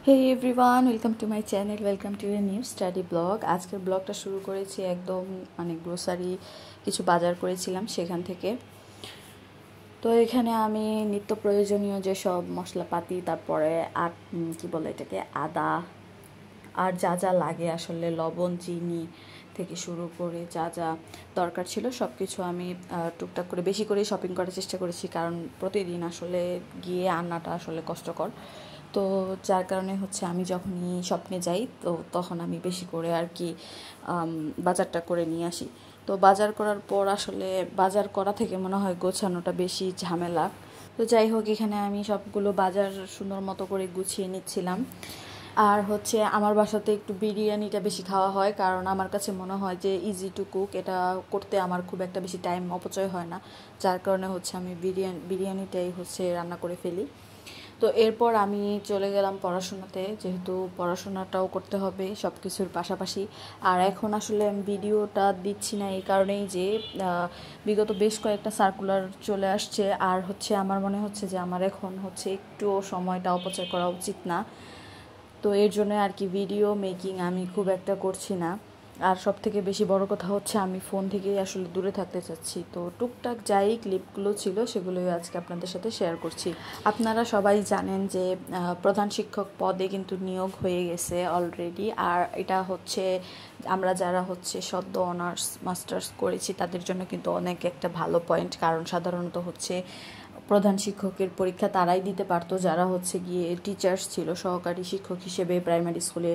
Hey everyone, welcome to my channel, welcome to a new study blog. আজকের ব্লগটা শুরু করেছি একদম গ্রোসারি কিছু বাজার করেছিলাম সেখান থেকে। তো এখানে আমি নিত্য প্রয়োজনীয় যে সব মশলাপাতি, তারপরে কি বলে এটাকে, আদা আর যা যা লাগে আসলে লবণ, চিনি থেকে শুরু করে যা যা দরকার ছিল সব কিছু আমি টুকটাক করে বেশি করে শপিং করার চেষ্টা করেছি, কারণ প্রতিদিন আসলে গিয়ে আনাটা আসলে কষ্টকর। তো যার কারণে আমি যখনই শপিংয়ে যাই তো তখন আমি বেশি করে আর কি বাজারটা করে নিয়ে আসি। তো বাজার করার পর আসলে বাজার করা থেকে মনে হয় গোছানোটা বেশি ঝামেলা। তো যাই হোক, এখানে আমি সবগুলো বাজার সুন্দর মতো করে গুছিয়ে নিচ্ছিলাম। আর আমার বাসাতে একটু বিরিয়ানিটা বেশি খাওয়া হয়, কারণ আমার কাছে মনে হয় যে ইজি টু কুক, এটা করতে আমার খুব একটা বেশি টাইম অপচয় হয় না। যার কারণে আমি বিরিয়ানিটাই রান্না করে ফেলি। তো এরপর আমি চলে গেলাম পড়াশোনাতে, যেহেতু পড়াশোনাটাও করতে হবে সব কিছুর পাশাপাশি। আর এখন আসলে আমি ভিডিওটা দিচ্ছি না এই কারণেই যে বিগত বেশ কয়েকটা সার্কুলার চলে আসছে, আর আমার মনে হচ্ছে যে আমার এখন একটুও সময়টা অপচয় করা উচিত না। তো এর জন্য আর কি ভিডিও মেকিং আমি খুব একটা করছি না। আর সব থেকে বেশি বড় কথা আমি ফোন থেকেই আসলে দূরে থাকতে চাচ্ছি। তো টুকটাক যাই ক্লিপগুলো ছিল সেগুলোই আজকে আপনাদের সাথে শেয়ার করছি। আপনারা সবাই জানেন যে প্রধান শিক্ষক পদে কিন্তু নিয়োগ হয়ে গেছে অলরেডি। আর এটা আমরা যারা সদ্য অনার্স মাস্টার্স করেছি তাদের জন্য কিন্তু অনেক একটা ভালো পয়েন্ট, কারণ সাধারণত প্রধান শিক্ষকের পরীক্ষা তারাই দিতে পারতো যারা গিয়ে টিচার্স ছিল, সহকারী শিক্ষক হিসেবে প্রাইমারি স্কুলে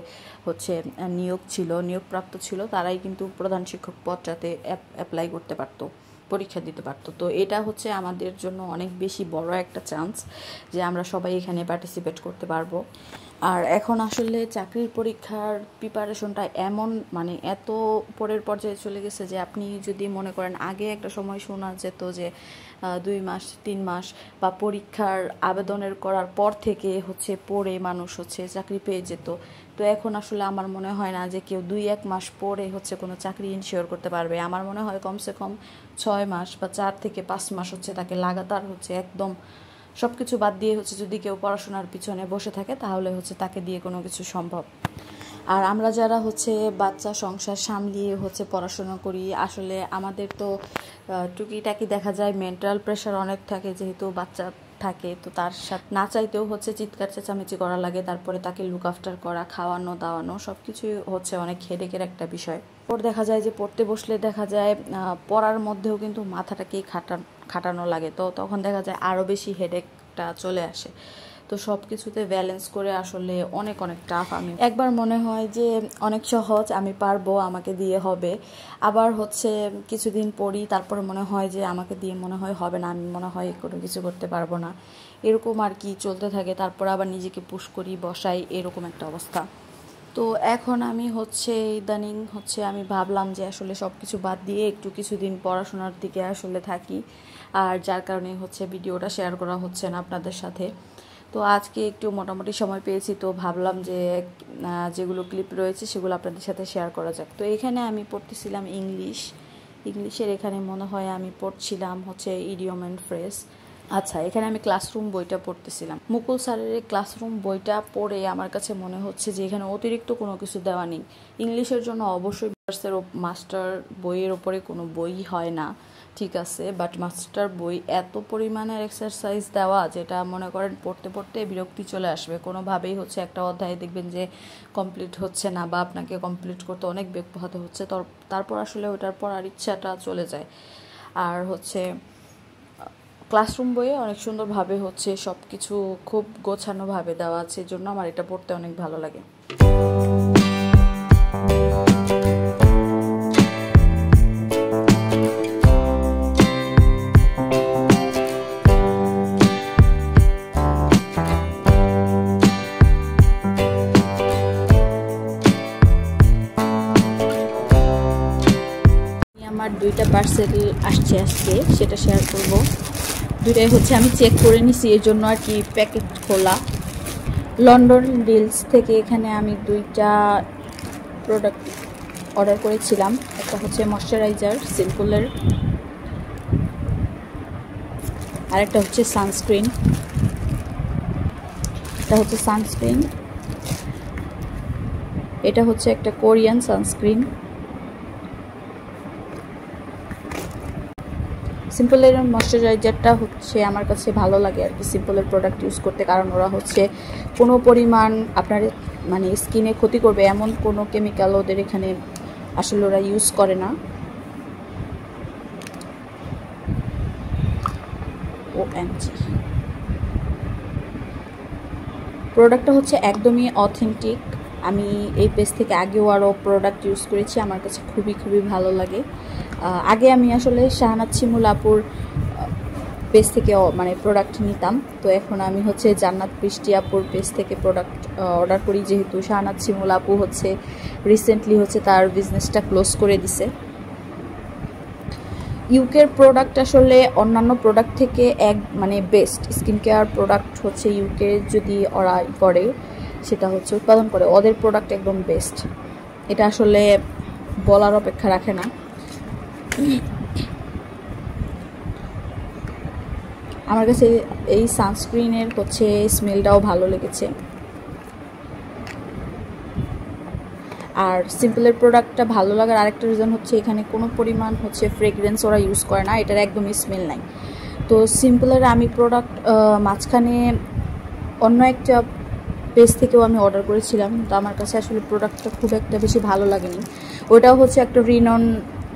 নিয়োগপ্রাপ্ত ছিল, তারাই কিন্তু প্রধান শিক্ষক পদটাতে অ্যাপ্লাই করতে পারতো, পরীক্ষা দিতে পারতো। তো এটা আমাদের জন্য অনেক বেশি বড় একটা চান্স যে আমরা সবাই এখানে পার্টিসিপেট করতে পারবো। আর এখন আসলে চাকরির পরীক্ষার প্রিপারেশনটা এত উপরের পর্যায়ে চলে গেছে যে আপনি যদি মনে করেন আগে একটা সময় শোনা যেত যে 2 মাস 3 মাস বা পরীক্ষার আবেদনের করার পর থেকে পড়ে মানুষ চাকরি পেয়ে যেত। তো এখন আসলে আমার মনে হয় না যে কেউ 2-1 মাস পরে কোনো চাকরি ইনশিওর করতে পারবে। আমার মনে হয় কমসে কম 6 মাস বা 4 থেকে 5 মাস তাকে লাগাতার একদম সব কিছু বাদ দিয়ে যদি কেউ পড়াশোনার পিছনে বসে থাকে তাহলে তাকে দিয়ে কোনো কিছু সম্ভব। আর আমরা যারা বাচ্চা সংসার সামলিয়ে পড়াশোনা করি, আসলে আমাদের তো টুকিটাকি দেখা যায় মেন্টাল প্রেশার অনেক থাকে, যেহেতু বাচ্চা থাকে। তো তার সাথে না চাইতেও চিৎকার চেঁচামেচি করা লাগে, তারপরে তাকে লুক আফটার করা, খাওয়ানো দাওয়ানো সব কিছুই অনেক হেডেকের একটা বিষয়। ওর দেখা যায় যে পড়তে বসলে দেখা যায় পড়ার মধ্যেও কিন্তু মাথাটাকেই খাটানো লাগে, তো তখন দেখা যায় আরও বেশি হেডেকটা চলে আসে। তো সব কিছুতে ব্যালেন্স করে আসলে অনেক টাফ। আমি একবার মনে হয় যে অনেক সহজ, আমি পারবো, আমাকে দিয়ে হবে। আবার কিছুদিন পড়ি, তারপরে মনে হয় যে আমাকে দিয়ে মনে হয় হবে না, আমি মনে হয় কোনো কিছু করতে পারবো না। এরকম আর কি চলতে থাকে। তারপর আবার নিজেকে পুশ করি, বসাই, এরকম একটা অবস্থা। তো এখন আমি ইদানিং আমি ভাবলাম যে আসলে সব কিছু বাদ দিয়ে একটু কিছুদিন পড়াশোনার দিকে আসলে থাকি, আর যার কারণে ভিডিওটা শেয়ার করা হচ্ছে না আপনাদের সাথে। তো আজকে একটু মোটামুটি সময় পেয়েছি, তো ভাবলাম যে যেগুলো ক্লিপ রয়েছে সেগুলো আপনাদের সাথে শেয়ার করা যাক। তো এখানে আমি পড়তেছিলাম ইংলিশের এখানে মনে হয় আমি পড়ছিলাম ইডিয়ম অ্যান্ড ফ্রেজ। আচ্ছা, এখানে আমি ক্লাসরুম বইটা পড়তেছিলাম। মুকুল স্যারের ক্লাসরুম বইটা পড়ে আমার কাছে মনে হচ্ছে যে এখানে অতিরিক্ত কোনো কিছু দেওয়া নেই। ইংলিশের জন্য অবশ্যই মাস্টার বইয়ের ওপরে কোনো বই হয় না, ঠিক আছে, বাট মাস্টার বই এত পরিমাণের এক্সারসাইজ দেওয়া যেটা মনে করেন পড়তে পড়তে বিরক্তি চলে আসবে। কোনোভাবেই একটা অধ্যায় দেখবেন যে কমপ্লিট হচ্ছে না, বা আপনাকে কমপ্লিট করতে অনেক বেগ পোহাতে হচ্ছে, তারপর আসলে ওটার পড়ার ইচ্ছাটা চলে যায়। আর ক্লাসরুম বইয়ে অনেক সুন্দরভাবে সব কিছু খুব গোছানোভাবে দেওয়া আছে, এই জন্য আমার এটা পড়তে অনেক ভালো লাগে। আমার 2টা পার্সেল আসছে আজকে, সেটা শেয়ার করব। 2টাই আমি চেক করে নিছি, এর জন্য আর কি প্যাকেট খোলা। লন্ডন ডিলস থেকে এখানে আমি 2টা প্রোডাক্ট অর্ডার করেছিলাম। একটা ময়শ্চারাইজার সিম্পলের, আর একটা সানস্ক্রিন। এটা সানস্ক্রিন এটা হচ্ছে একটা কোরিয়ান সানস্ক্রিন। সিম্পলের ময়শ্চারাইজারটা হচ্ছে আমার কাছে ভালো লাগে আর কি, সিম্পলের প্রোডাক্ট ইউজ করতে, কারণ ওরা হচ্ছে কোনো পরিমাণ আপনার মানে স্কিনে ক্ষতি করবে এমন কোনো কেমিক্যাল ওদের এখানে আসলে ওরা ইউজ করে না। OMG, প্রোডাক্টটা হচ্ছে একদমই অথেন্টিক। আমি এই পেজ থেকে আগেও আরও প্রোডাক্ট ইউজ করেছি, আমার কাছে খুবই ভালো লাগে। আগে আমি আসলে শাহানাত শিমুল আপুর পেজ থেকে মানে প্রোডাক্ট নিতাম, তো এখন আমি হচ্ছে জান্নাত বৃষ্টি আপুর পেজ থেকে প্রোডাক্ট অর্ডার করি, যেহেতু শাহানাত শিমুল আপু হচ্ছে রিসেন্টলি হচ্ছে তার বিজনেসটা ক্লোজ করে দিছে। ইউকের প্রোডাক্ট আসলে অন্যান্য প্রোডাক্ট থেকে মানে বেস্ট স্কিন কেয়ার প্রোডাক্ট হচ্ছে ইউকে যদি ওরা করে, সেটা হচ্ছে উৎপাদন করে, ওদের প্রোডাক্ট একদম বেস্ট। এটা আসলে বলার অপেক্ষা রাখে না। আমার কাছে এই সানস্ক্রিনের হচ্ছে স্মেলটাও ভালো লেগেছে। আর সিম্পলের প্রোডাক্টটা ভালো লাগার আরেকটা রিজন হচ্ছে এখানে কোনো পরিমাণ হচ্ছে ফ্রেগরেন্স ওরা ইউজ করে না, এটার একদমই স্মেল নাই। তো সিম্পলের আমি প্রোডাক্ট মাঝখানে অন্য একটা পেজ থেকেও আমি অর্ডার করেছিলাম, তো আমার কাছে আসলে প্রোডাক্টটা খুব একটা বেশি ভালো লাগেনি। ওটাও হচ্ছে একটা রিনন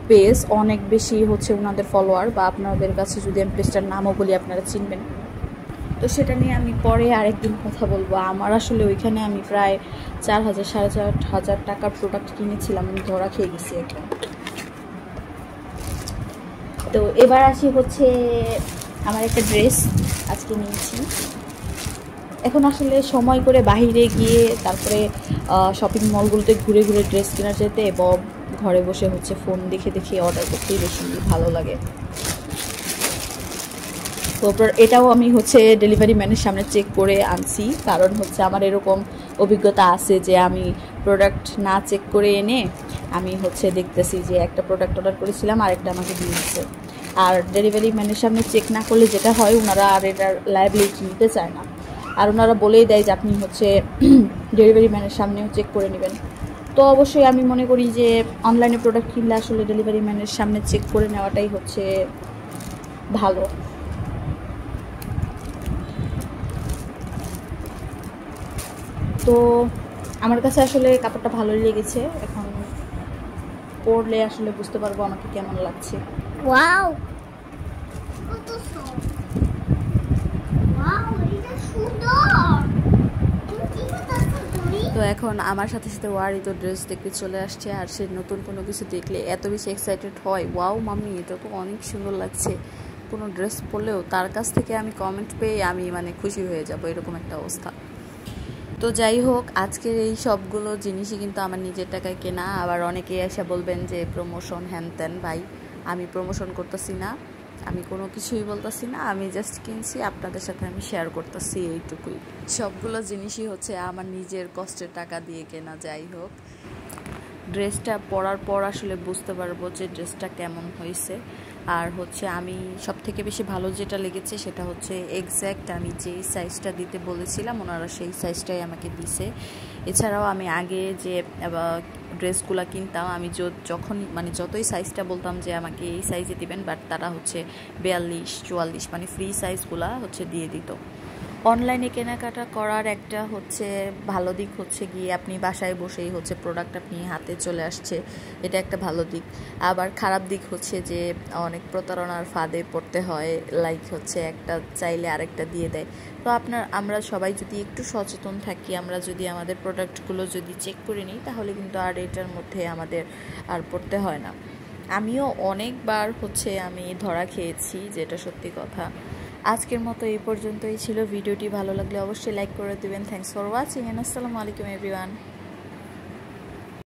পেজ, অনেক বেশি হচ্ছে ওনাদের ফলোয়ার, বা আপনাদের কাছে যদি আমি পেজটার নামও বলি আপনারা চিনবেন। তো সেটা নিয়ে আমি পরে আরেকদিন কথা বলবো। আমার আসলে ওইখানে আমি প্রায় 4,000 সাড়ে 4,000 টাকার প্রোডাক্ট কিনেছিলাম, আমি ধরা খেয়ে গেছি একদম। তো এবার আসি হচ্ছে আমার একটা ড্রেস আজকে নিয়েছি। এখন আসলে সময় করে বাহিরে গিয়ে তারপরে শপিং মলগুলোতে ঘুরে ড্রেস কেনার যেতে বা ঘরে বসে হচ্ছে ফোন দেখে অর্ডার করতেই বেশি ভালো লাগে। তো এটাও আমি হচ্ছে ডেলিভারি ম্যানের সামনে চেক করে আনছি, কারণ হচ্ছে আমার এরকম অভিজ্ঞতা আছে যে আমি প্রোডাক্ট না চেক করে এনে আমি হচ্ছে দেখতেছি যে একটা প্রোডাক্ট অর্ডার করেছিলাম আরেকটা আমাকে দিয়ে দিচ্ছে। আর ডেলিভারি ম্যানের সামনে চেক না করলে যেটা হয়, ওনারা আর এটার লায়াবিলিটি নিতে চায় না, আর ওনারা বলেই দেয় যে আপনি হচ্ছে ডেলিভারি ম্যানের সামনেও চেক করে নেবেন। তো অবশ্যই আমি মনে করি যে অনলাইনে প্রোডাক্ট কিনলে আসলে ডেলিভারি ম্যানের সামনে চেক করে নেওয়াটাই হচ্ছে ভালো। তো আমার কাছে আসলে কাপড়টা ভালোই লেগেছে, এখন পরলে আসলে বুঝতে পারবো আমাকে কেমন লাগছে। ওয়াও, কত সুন্দর! ওয়াও, এটা সুন্দর! তো এখন আমার সাথে ওয়ারি তো ড্রেস দেখতে চলে আসছে, আর সে নতুন কোনো কিছু দেখলে এত বেশি এক্সাইটেড হয়, ওয়াও মাম্মি এটা তো অনেক সুন্দর লাগছে। কোনো ড্রেস পরলেও তার কাছ থেকে আমি কমেন্ট পেয়ে আমি মানে খুশি হয়ে যাব, এরকম একটা অবস্থা। তো যাই হোক, আজকের এই সবগুলো জিনিসই কিন্তু আমার নিজের টাকায় কেনা। আবার অনেকে এসে বলবেন যে প্রমোশন হ্যান ত্যান। ভাই, আমি প্রমোশন করতেছি না, আমি কোনো কিছুই বলতেছি না, আমি জাস্ট কিনছি, আপনাদের সাথে আমি শেয়ার করতেছি, এইটুকুই। সবগুলো জিনিসই হচ্ছে আমার নিজের কষ্টের টাকা দিয়ে কেনা। যাই হোক, ড্রেসটা পরার পর আসলে বুঝতে পারবো যে ড্রেসটা কেমন হয়েছে। আর হচ্ছে আমি সবথেকে বেশি ভালো যেটা লেগেছে সেটা হচ্ছে এক্স্যাক্ট আমি যেই সাইজটা দিতে বলেছিলাম ওনারা সেই সাইজটাই আমাকে দিছে। এছাড়াও আমি আগে যে ড্রেসগুলো কিনতাম, আমি মানে যতই সাইজটা বলতাম যে আমাকে এই সাইজে দিবেন, বাট তারা হচ্ছে 42, 44 মানে ফ্রি সাইজগুলা হচ্ছে দিয়ে দিত। অনলাইনে কেনাকাটা করার একটা হচ্ছে ভালো দিক হচ্ছে গিয়ে আপনি বাসায় বসেই হচ্ছে প্রোডাক্ট আপনি হাতে চলে আসছে, এটা একটা ভালো দিক। আবার খারাপ দিক হচ্ছে যে অনেক প্রতারণার ফাঁদে পড়তে হয়, লাইক হচ্ছে একটা চাইলে আরেকটা দিয়ে দেয়। তো আমরা সবাই যদি একটু সচেতন থাকি, আমরা যদি আমাদের প্রোডাক্টগুলো যদি চেক করে নিই, তাহলে কিন্তু আর এটার মধ্যে আমাদের আর পড়তে হয় না। আমিও অনেকবার হচ্ছে আমি ধরা খেয়েছি, যেটা সত্যি কথা। আজকের মতো এই পর্যন্তই ছিল। ভিডিওটি ভালো লাগলে অবশ্যই লাইক করে দিবেন। থ্যাঙ্কস ফর ওয়াচিং এন্ড আসসালামু আলাইকুম এভরিওয়ান।